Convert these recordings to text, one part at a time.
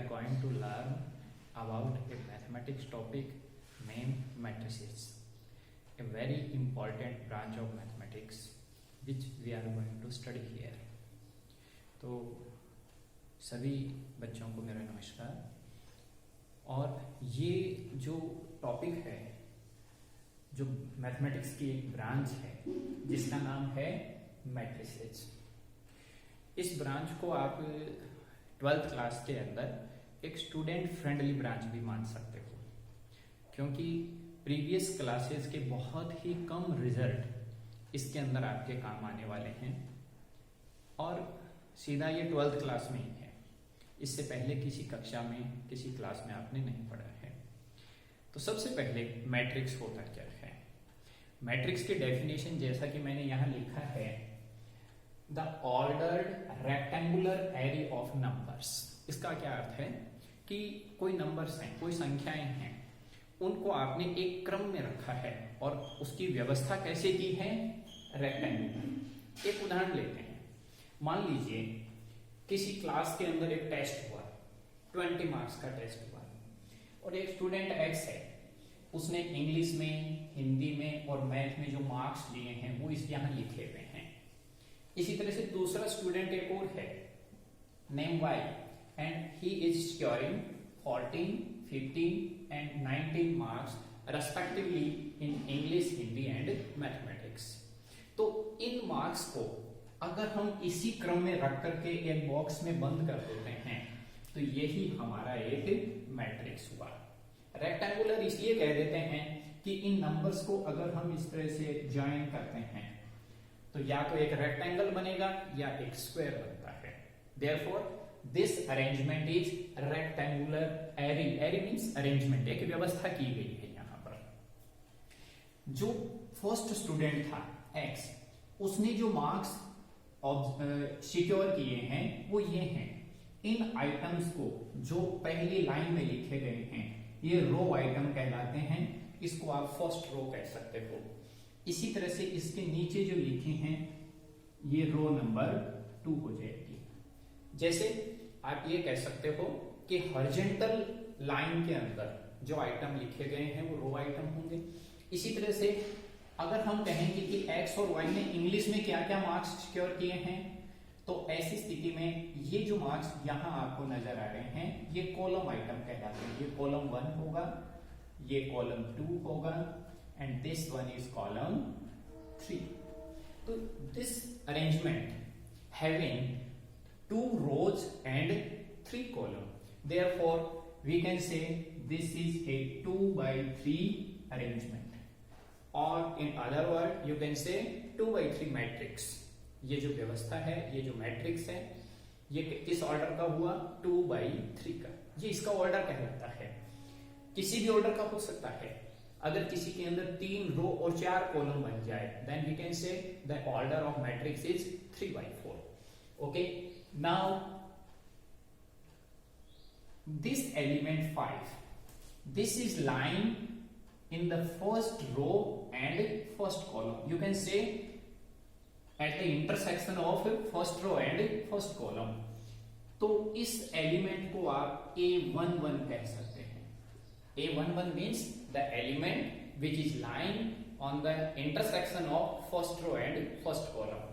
are going to learn about a mathematics topic named matrices, a very important branch of mathematics which we are going to study here. तो सभी बच्चों को मेरा नमस्कार। और ये जो टॉपिक है, जो मैथमेटिक्स की एक ब्रांच है जिसका नाम है मैट्रिसेस। इस ब्रांच को आप 12th क्लास के अंदर एक स्टूडेंट फ्रेंडली ब्रांच भी मान सकते हो, क्योंकि प्रीवियस क्लासेस के बहुत ही कम रिजल्ट इसके अंदर आपके काम आने वाले हैं और सीधा ये 12th क्लास में ही है। इससे पहले किसी कक्षा में, किसी क्लास में आपने नहीं पढ़ा है। तो सबसे पहले मैट्रिक्स होता क्या है। मैट्रिक्स की डेफिनेशन जैसा कि मैंने यहां लिखा है, the ordered rectangular array of numbers. इसका क्या अर्थ है कि कोई नंबर्स हैं, कोई संख्याएं हैं, उनको आपने एक क्रम में रखा है और उसकी व्यवस्था कैसे की है, रेक्टेंगुलर। एक उदाहरण लेते हैं। मान लीजिए किसी क्लास के अंदर एक टेस्ट हुआ, 20 मार्क्स का टेस्ट हुआ और एक स्टूडेंट एक्स है, उसने इंग्लिश में, हिंदी में और मैथ में जो मार्क्स लिए हैं वो इस यहां लिखे हुए हैं। इसी तरह से दूसरा स्टूडेंट एक और है, name Y, and he is scoring 14, 15 and 19 marks respectively in English, Hindi and mathematics. तो इन मार्क्स को अगर हम इसी क्रम में रख करके एक बॉक्स में बंद कर देते हैं तो यही हमारा एक मैट्रिक्स हुआ। रेक्टेंगुलर इसलिए कह देते हैं कि इन नंबर्स को अगर हम इस तरह से ज्वाइन करते हैं तो या तो एक रेक्टेंगल बनेगा या एक स्क्वायर बनता है। Therefore this arrangement is rectangular array. Array means arrangement, एक व्यवस्था की गई है यहां पर। जो फर्स्ट स्टूडेंट था एक्स, उसने जो मार्क्स सिक्योर किए हैं वो ये हैं। इन आइटम्स को जो पहली लाइन में लिखे गए हैं ये रो आइटम कहलाते हैं। इसको आप फर्स्ट रो कह सकते हो। इसी तरह से इसके नीचे जो लिखे हैं ये रो नंबर 2 हो जाएगी। जैसे आप ये कह सकते हो कि हॉरिजॉन्टल लाइन के अंदर जो आइटम लिखे गए हैं वो रो आइटम होंगे। इसी तरह से अगर हम कहेंगे कि एक्स और वाई ने इंग्लिश में क्या क्या मार्क्स सिक्योर किए हैं, तो ऐसी स्थिति में ये जो मार्क्स यहां आपको नजर आ रहे हैं ये कॉलम आइटम कहलाते हैं। ये कॉलम 1 होगा, ये कॉलम 2 होगा and this one is column 3। तो this arrangement having 2 rows and 3 column, therefore we can say this is a 2 by 3 arrangement, or in other word you can say 2 by 3 matrix। ये जो व्यवस्था है, ये जो मैट्रिक्स है, ये किस ऑर्डर का हुआ, 2 by 3 का। ये इसका ऑर्डर कहलाता है। किसी भी ऑर्डर का हो सकता है। अगर किसी के अंदर 3 रो और 4 कॉलम बन जाए then we can say the order of matrix is 3 by 4। Okay, now this element 5, this is lying in the first row and first column. You can say at the intersection of first row and first column। तो इस element को आप A11 कह सकते हैं। A11 means the element which is lying on the intersection of first row and first column।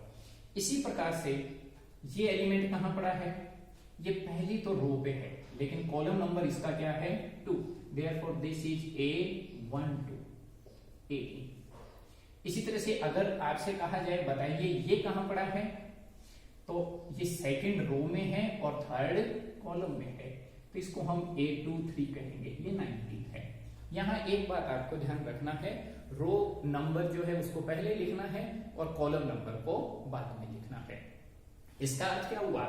इसी प्रकार से ये एलिमेंट कहां पड़ा है, ये पहली तो रो पे है लेकिन कॉलम नंबर इसका क्या है, 2। Therefore this is A12, A। इसी तरह से अगर आपसे कहा जाए बताइए ये कहां पड़ा है, तो ये सेकंड रो में है और थर्ड कॉलम में है, तो इसको हम A23 कहेंगे। ये 19 है। यहां एक बात आपको ध्यान रखना है, रो नंबर जो है उसको पहले लिखना है और कॉलम नंबर को बाद में लिखना है। इसका अर्थ क्या हुआ,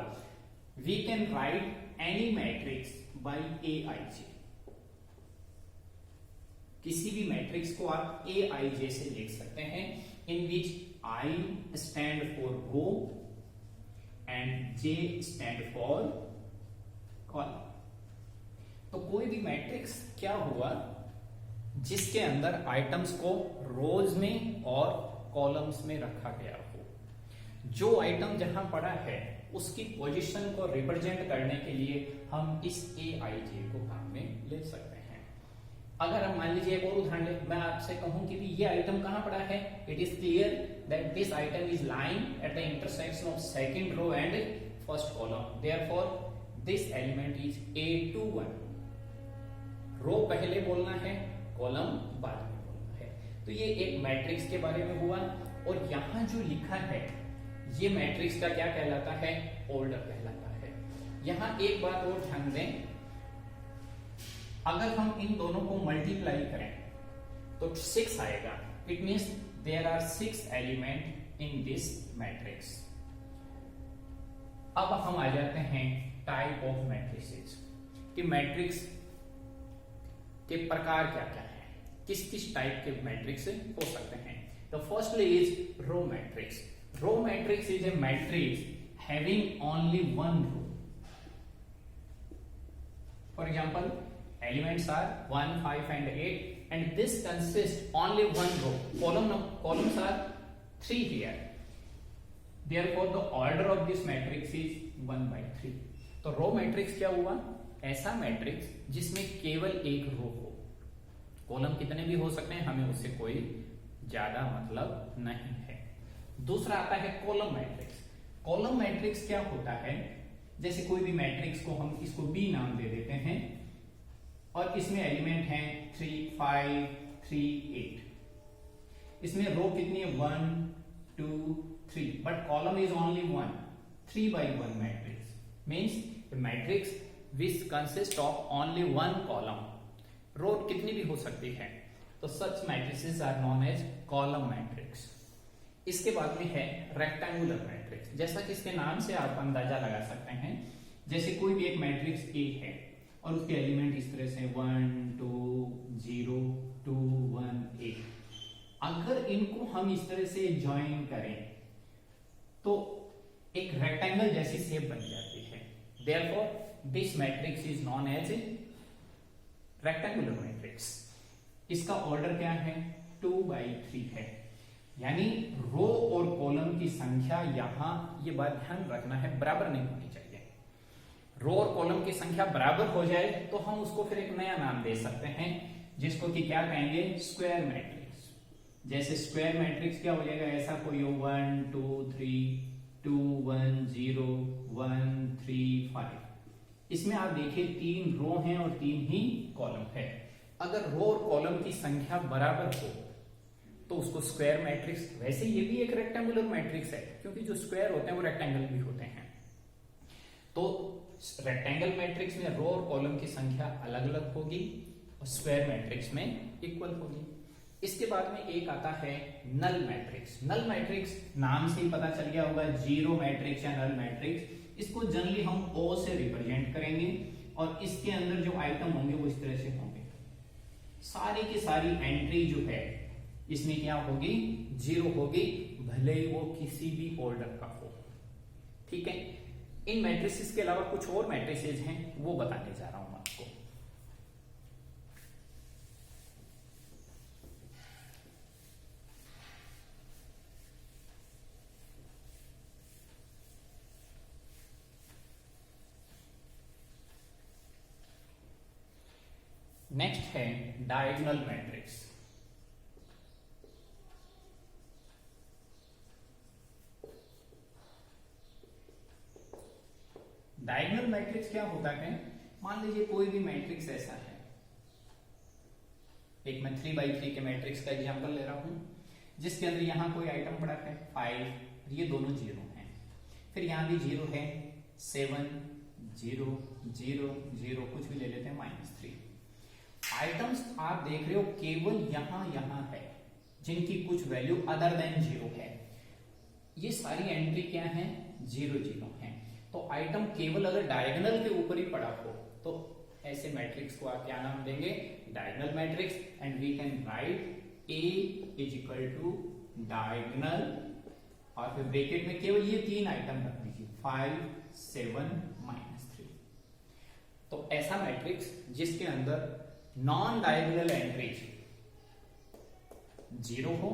we can write any matrix by aij। किसी भी मैट्रिक्स को आप aij से लिख सकते हैं, in which I stand for row and j stand for column। तो कोई भी मैट्रिक्स क्या हुआ जिसके अंदर आइटम्स को रोज में और कॉलम्स में रखा गया हो। जो आइटम जहां पड़ा है उसकी पोजीशन को रिप्रेजेंट करने के लिए हम इस AIJ को काम में ले सकते हैं। अगर हम मान लीजिए एक और उदाहरण ले, मैं आपसे कहूं कि ये आइटम कहां पड़ा है, it is clear that this item is lying at the intersection of second row and first column, therefore this element is A21। Row पहले बोलना है, कॉलम बाद में बोलना है। तो ये एक मैट्रिक्स के बारे में हुआ। और यहां जो लिखा है ये मैट्रिक्स का क्या कहलाता है, ऑर्डर कहलाता है। यहां एक बात और ध्यान दें, अगर हम इन दोनों को मल्टीप्लाई करें तो 6 आएगा। It means there are 6 element in this matrix. अब हम आ जाते हैं टाइप ऑफ मैट्रिसेस कि मैट्रिक्स के प्रकार क्या क्या है, किस किस टाइप के मैट्रिक्स हो सकते हैं। The firstly is row matrix. Row matrix is a matrix having only one row. For example elements are 1, 5 and 8 and this consists only one row. Columns are 3 here. Therefore the order of this matrix is 1/3. तो row matrix क्या हुआ, ऐसा matrix जिसमें केवल एक रो हो। Column कितने भी हो सकते हैं, हमें उससे कोई ज्यादा मतलब नहीं है। दूसरा आता है कॉलम मैट्रिक्स। कॉलम मैट्रिक्स क्या होता है, जैसे कोई भी मैट्रिक्स को हम इसको B नाम दे देते हैं और इसमें एलिमेंट हैं 3, 5, 3, 8। इसमें रो कितनी है, 1, 2, 3, but column is only 1। 3/1 matrix means matrix which consist of only one column. Row कितनी भी हो सकती है, तो such matrices are known as column matrix. इसके बाद में है रेक्टेंगुलर मैट्रिक्स। जैसा कि इसके नाम से आप अंदाजा लगा सकते हैं, जैसे कोई भी एक मैट्रिक्स A है और उसके एलिमेंट इस तरह से 1, 2, 0, 2, 1, 8। अगर इनको हम इस तरह से ज्वाइन करें तो एक रेक्टेंगल जैसी शेप बन जाती है। Therefore this matrix is known as rectangular matrix. इसका ऑर्डर क्या है, 2/3 है, यानी रो और कॉलम की संख्या यहां, ये बात ध्यान रखना है, बराबर नहीं होनी चाहिए। रो और कॉलम की संख्या बराबर हो जाए तो हम उसको फिर एक नया नाम दे सकते हैं, जिसको कि क्या कहेंगे, स्क्वायर मैट्रिक्स। जैसे स्क्वायर मैट्रिक्स क्या हो जाएगा, ऐसा कोई हो 1, 2, 3, 2, 1, 0, 1, 3, 5। इसमें आप देखिए 3 रो हैं और 3 ही कॉलम है। अगर रो और कॉलम की संख्या बराबर हो तो उसको स्क्वायर मैट्रिक्स। वैसे ये भी एक रेक्टेंगुलर मैट्रिक्स है, क्योंकि जो स्क्वायर होते हैं वो रेक्टेंगल भी होते हैं। तो रेक्टेंगल मैट्रिक्स में रो और कॉलम की संख्या अलग अलग होगी और स्क्वायर मैट्रिक्स में इक्वल होगी। इसके बाद में एक आता है नल मैट्रिक्स। नल मैट्रिक्स नाम से ही पता चल गया होगा, जीरो मैट्रिक्स या नल मैट्रिक्स। इसको जनरली हम O से रिप्रेजेंट करेंगे और इसके अंदर जो आइटम होंगे वो इस तरह से होंगे। सारी की सारी एंट्री जो है इसमें क्या होगी, 0 होगी, भले ही वो किसी भी ऑर्डर का हो। ठीक है, इन मैट्रिसेस के अलावा कुछ और मैट्रिसेस हैं, वो बताने जा रहा हूं आपको। नेक्स्ट है डायगोनल मैट्रिक्स। डायगोनल मैट्रिक्स क्या होता है, मान लीजिए कोई भी मैट्रिक्स ऐसा है, एक मैं 3/3 के मैट्रिक्स का एग्जांपल ले रहा हूं, जिसके अंदर यहां कोई आइटम पड़ा है 5, ये दोनों 0 हैं, फिर यहां भी 0 है, 7, 0, 0, 0, कुछ भी ले लेते हैं -3। आइटम्स आप देख रहे हो केवल यहां है, जिनकी कुछ वैल्यू अदर देन 0 है। ये सारी एंट्री क्या है, 0, 0 है। तो आइटम केवल अगर डायगोनल के ऊपर ही पड़ा हो तो ऐसे मैट्रिक्स को आप क्या नाम देंगे, diagonal matrix. And we can write A = diagonal और फिर ब्रैकेट में केवल ये 3 आइटम रख दीजिए, 5, 7, -3। तो ऐसा मैट्रिक्स जिसके अंदर नॉन डायगोनल एंट्रीज 0 हो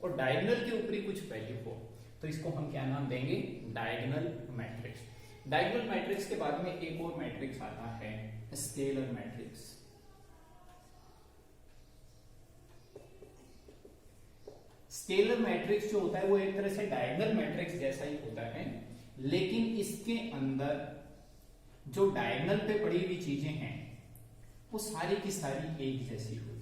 और डायगोनल के ऊपर ही कुछ वैल्यू हो, तो इसको हम क्या नाम देंगे, डायगोनल मैट्रिक्स। डायगोनल मैट्रिक्स के बाद में एक और मैट्रिक्स आता है स्केलर मैट्रिक्स। स्केलर मैट्रिक्स जो होता है वो एक तरह से डायगोनल मैट्रिक्स जैसा ही होता है, लेकिन इसके अंदर जो डायगोनल पे पड़ी हुई चीजें हैं वो सारी की सारी एक जैसी होती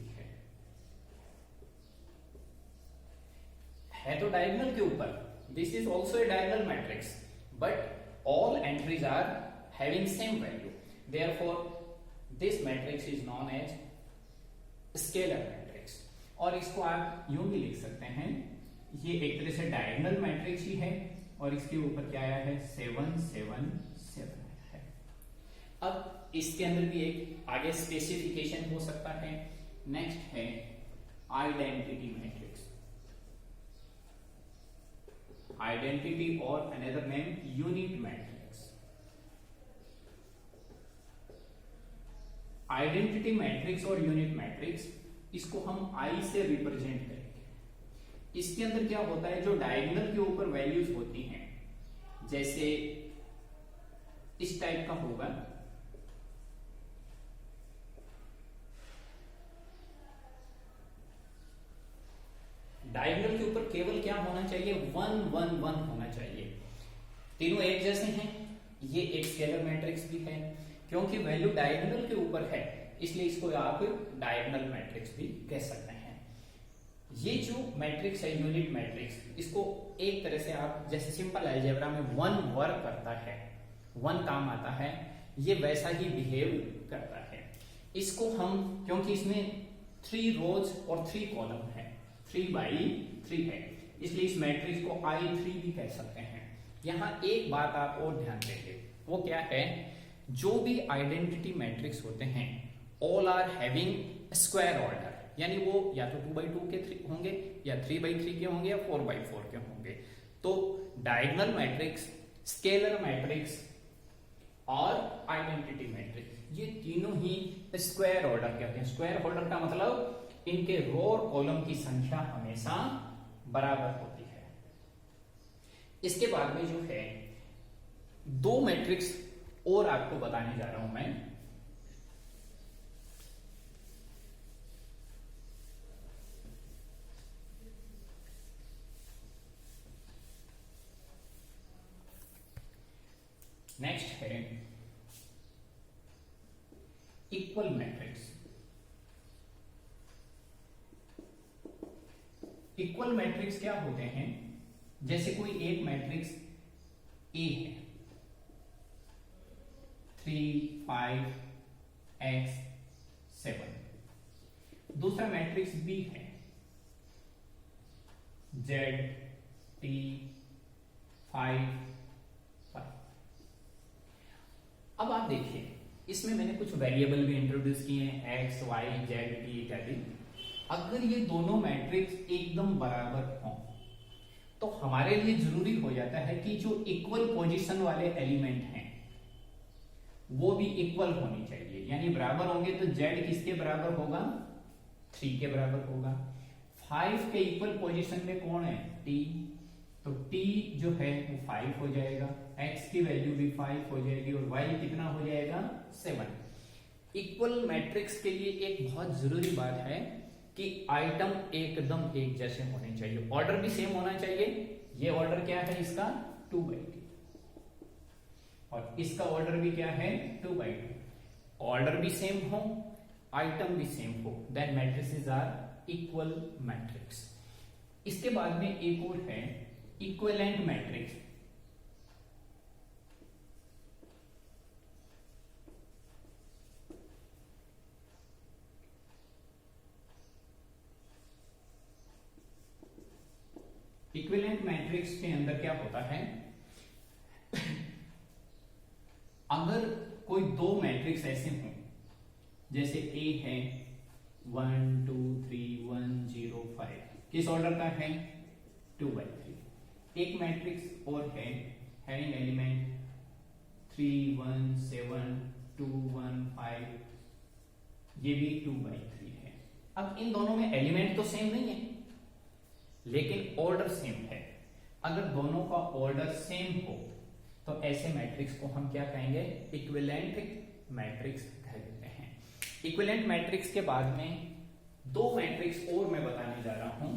है तो डायगोनल के ऊपर। This is also a diagonal matrix but all entries are having same value, therefore this matrix is known as scalar matrix. और इसको आप यूं भी लिख सकते हैं, ये एक तरह से डायगोनल मैट्रिक्स ही है और इसके ऊपर क्या आया है 7 7 7 है। अब इसके अंदर भी एक आगे स्पेसिफिकेशन हो सकता है। नेक्स्ट है आइडेंटिटी मैट्रिक्स। आइडेंटिटी और another name unit matrix. Identity matrix और यूनिट मैट्रिक्स, इसको हम आई से रिप्रेजेंट करेंगे। इसके अंदर क्या होता है, जो डायगोनल के ऊपर वैल्यूज होती हैं, जैसे इस टाइप का होगा, डायगोनल के ऊपर केवल क्या होना चाहिए 1 1 1 होना चाहिए। तीनों एक जैसे हैं, ये एक स्केलर मैट्रिक्स भी है, क्योंकि वैल्यू डायगोनल के ऊपर है इसलिए इसको आप डायगोनल मैट्रिक्स भी कह सकते हैं। ये जो मैट्रिक्स है यूनिट मैट्रिक्स, इसको एक तरह से आप जैसे सिंपल अलजेब्रा में 1 वर्क करता है, 1 काम आता है, ये वैसा ही बिहेव करता है। इसको हम, क्योंकि इसमें 3 रोज और 3 कॉलम है, 3 बाई 3 है, इसलिए इस मैट्रिक्स को I3 भी कह सकते हैं। यहां एक बात आप और ध्यान देंगे, वो क्या है, जो भी आइडेंटिटी मैट्रिक्स होते हैं all are having square order, यानी वो या तो 2 बाई 2 के 3 होंगे या 3 बाई 3 के होंगे या 4 बाई 4 के होंगे। तो डायगोनल मैट्रिक्स, स्केलर मैट्रिक्स और आइडेंटिटी मैट्रिक्स, ये तीनों ही स्क्वायर ऑर्डर के होते हैं। स्क्वायर ऑर्डर का मतलब इनके रो और कॉलम की संख्या हमेशा बराबर होती है। इसके बाद में जो है 2 मैट्रिक्स और आपको बताने जा रहा हूं मैं। नेक्स्ट है इक्वल मैट्रिक्स। इक्वल मैट्रिक्स क्या होते हैं, जैसे कोई एक मैट्रिक्स ए है, 3 5 x 7, दूसरा मैट्रिक्स बी है, z t 5 5। अब आप देखिए, इसमें मैंने कुछ वेरिएबल भी इंट्रोड्यूस किए हैं, x y z t इत्यादि। अगर ये दोनों मैट्रिक्स एकदम बराबर हों तो हमारे लिए जरूरी हो जाता है कि जो इक्वल पोजीशन वाले एलिमेंट हैं वो भी इक्वल होनी चाहिए, यानी बराबर होंगे। तो z किसके बराबर होगा, 3 के बराबर होगा। 5 के इक्वल पोजीशन में कौन है, t, तो t जो है वो 5 हो जाएगा, x की वैल्यू भी 5 हो जाएगी और y कितना हो जाएगा 7। इक्वल मैट्रिक्स के लिए एक बहुत जरूरी बात है कि आइटम एकदम एक जैसे होने चाहिए, ऑर्डर भी सेम होना चाहिए। ये ऑर्डर क्या है इसका 2 बाई 2 और इसका ऑर्डर भी क्या है 2 बाई 2। ऑर्डर भी सेम हो, आइटम भी सेम हो, then matrices are equal matrix. इसके बाद में एक और है इक्विवेलेंट मैट्रिक्स। इक्विवेलेंट मैट्रिक्स के अंदर क्या होता है, अगर कोई 2 मैट्रिक्स ऐसे हों, जैसे A है 1 2 3 1 0 5, किस ऑर्डर का है 2 बाई 3। एक मैट्रिक्स और है हैविंग एलिमेंट 3 1 7 2 1 5, ये भी 2 बाई 3 है। अब इन दोनों में एलिमेंट तो सेम नहीं है लेकिन ऑर्डर सेम है। अगर दोनों का ऑर्डर सेम हो तो ऐसे मैट्रिक्स को हम क्या कहेंगे, इक्विवेलेंट मैट्रिक्स कह देते हैं। इक्विवेलेंट मैट्रिक्स के बाद में दो मैट्रिक्स और मैं बताने जा रहा हूं,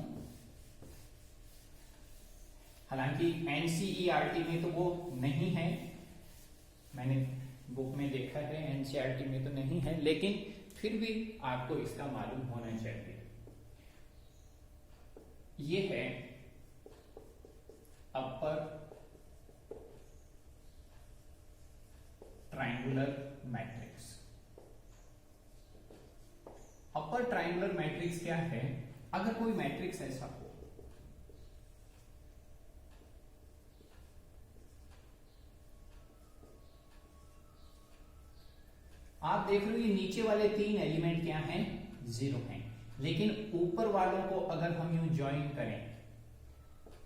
हालांकि एनसीईआरटी में तो वो नहीं है, मैंने बुक में देखा है, एनसीईआरटी में तो नहीं है, लेकिन फिर भी आपको इसका मालूम होना चाहिए। ये है upper triangular matrix. Upper triangular matrix क्या है, अगर कोई मैट्रिक्स ऐसा हो आप देख रहे हो ये नीचे वाले तीन एलिमेंट क्या हैं, जीरो हैं, लेकिन ऊपर वालों को अगर हम यूं ज्वाइन करें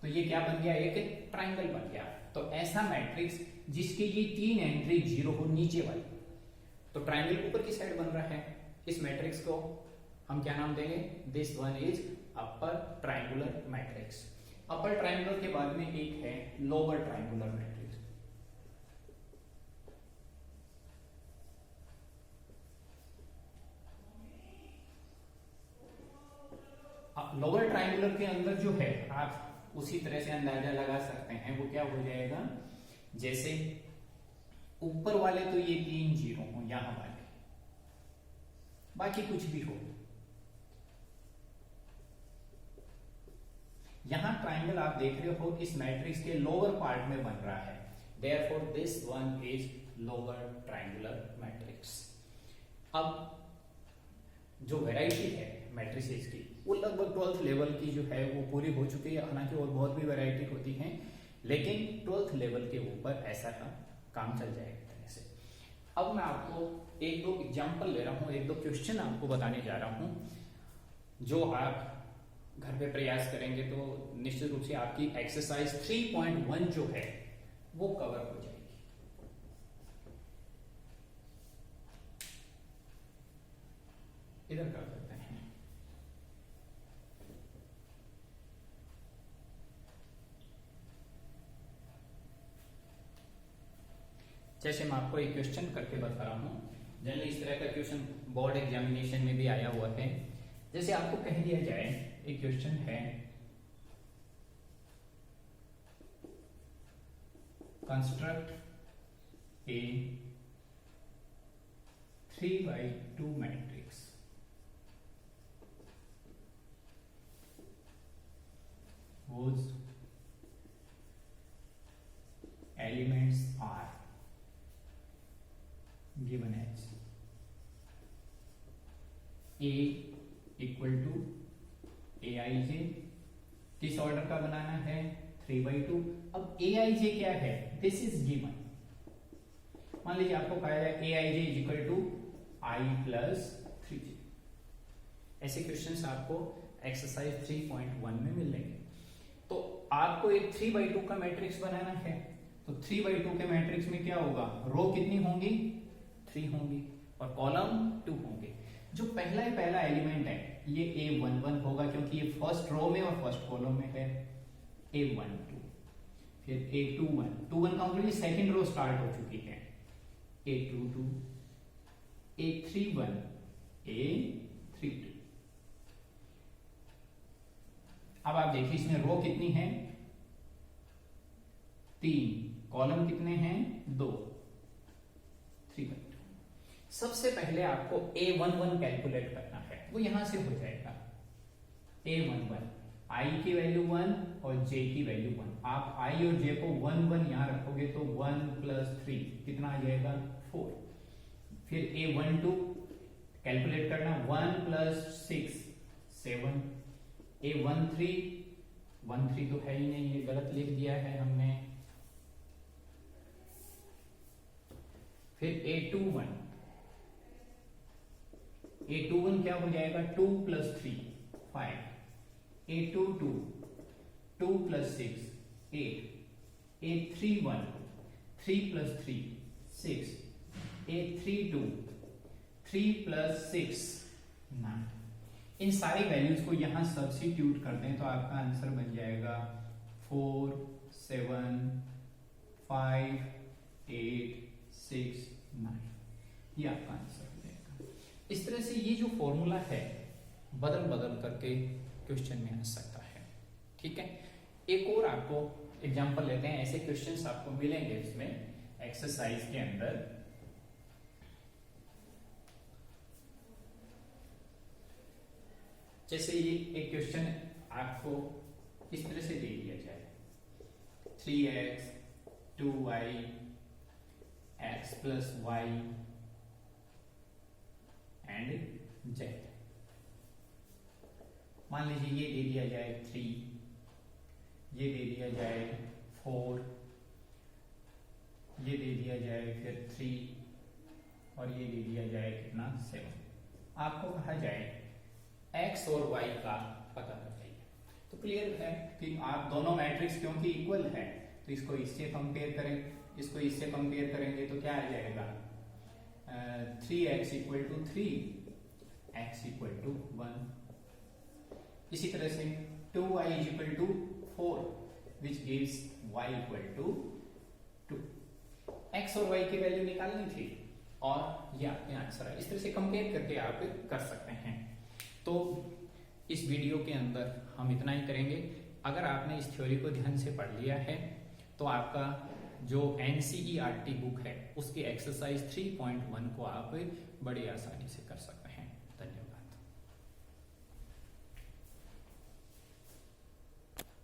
तो ये क्या बन गया, एक ट्रायंगल बन गया। तो ऐसा मैट्रिक्स जिसकी ये तीन एंट्री जीरो हो नीचे वाली, तो ट्रायंगल ऊपर की साइड बन रहा है, इस मैट्रिक्स को हम क्या नाम देंगे, this one is upper triangular matrix. Upper triangular के बाद में एक है lower triangular matrix. Lower triangular के अंदर जो है आप उसी तरह से अंदाजा लगा सकते हैं, वो क्या हो जाएगा, जैसे ऊपर वाले तो ये तीन जीरो हो, यहां वाले बाकी कुछ भी हो, यहां ट्रायंगल आप देख रहे हो इस मैट्रिक्स के लोअर पार्ट में बन रहा है, therefore this one is lower triangular matrix. अब जो वैरायटी है मैट्रिसेस की वो लगभग 12th लेवल की जो है वो पूरी हो चुकी है, हालांकि और बहुत भी वैरायटी होती है, लेकिन 12th लेवल के ऊपर ऐसा काम चल जाएगा तरह से। अब मैं आपको एक दो एग्जांपल ले रहा हूं, एक दो क्वेश्चन आपको बताने जा रहा हूं, जो आप घर पे प्रयास करेंगे तो निश्चित रूप से आपकी एक्सरसाइज 3.1 जो है वो कवर हो जाएगी। इधर कर देते हैं। जैसे मैं आपको एक क्वेश्चन करके बता रहा हूं, जनरली इस तरह का क्वेश्चन बोर्ड एग्जामिनेशन में भी आया हुआ है। जैसे आपको कह दिया जाए, एक क्वेश्चन है, construct A 3/2 matrix whose elements are given as A equal to aij, किस ऑर्डर का बनाना है, 3/2। अब aij क्या है, दिस इज गिवन, मान लीजिए आपको कहा जाए aij is equal to i plus 3j। ऐसे क्वेश्चंस आपको एक्सरसाइज 3.1 में मिलेंगे। तो आपको एक 3/2 का मैट्रिक्स बनाना है, तो 3/2 के मैट्रिक्स में क्या होगा, रो कितनी होंगी, 3 होंगी, और कॉलम 2 होंगे। जो पहला एलिमेंट है ये A11 होगा, क्योंकि ये फर्स्ट रो में और फर्स्ट कॉलम में है, A12, फिर A21 का मतलब ये सेकंड रो स्टार्ट हो चुकी है, A22, A31, A32। अब आप देखिए इसमें रो कितनी है, 3, कॉलम कितने हैं, 2, 3/2। सबसे पहले आपको A11 कैलकुलेट करना है, वो यहां से हो जाएगा। A11 i की वैल्यू 1 और j की वैल्यू 1। आप i और j को 1 1 यहां रखोगे तो 1 + 3 कितना आ जाएगा, 4। फिर A12 कैलकुलेट करना, 1 + 6 7। A13 तो है ही नहीं, ये गलत लिख दिया है हमने। फिर A21 क्या हो जाएगा, 2 + 3 5। A22 2 + 6 8। A31 3 + 3 6। A32 3 + 6 9। इन सारी वैल्यूज को यहां सब्स्टिट्यूट कर दें तो आपका आंसर बन जाएगा 4 7 5, 8, 6, 9, ये आपका आंसर हो जाएगा। इस तरह से ये जो फॉर्मूला है बदल बदल करके क्वेश्चन में आ सकता है। ठीक है, एक और आपको एग्जांपल लेते हैं। ऐसे क्वेश्चंस आपको मिलेंगे इसमें एक्सरसाइज के अंदर। जैसे ये एक क्वेश्चन आपको इस तरह से दे दिया जाए 3x 2y x plus y and z। मान लीजिए ये दे दिया जाए 3, ये दे दिया जाए 4, ये दे दिया जाए फिर 3 और ये दे दिया जाए कितना 7। आपको कहा जाए x और y का पता लगाइए। तो क्लियर है कि आप दोनों मैट्रिक्स क्योंकि इक्वल है तो इसको इससे कंपेयर करें, इसको इससे कंपेयर करेंगे तो क्या आ जाएगा 3x equal to 3, x equal to 1। इसी तरह से 2y is equal to 4 which gives y equal to 2। x और y की वैल्यू निकालनी थी और ये आपके आंसर है। इस तरह से कंपेयर करके आप कर सकते हैं। तो इस वीडियो के अंदर हम इतना ही करेंगे। अगर आपने इस थ्योरी को ध्यान से पढ़ लिया है तो आपका जो NCERT बुक है उसकी एक्सरसाइज 3.1 को आप बड़ी आसानी से कर सकते हैं।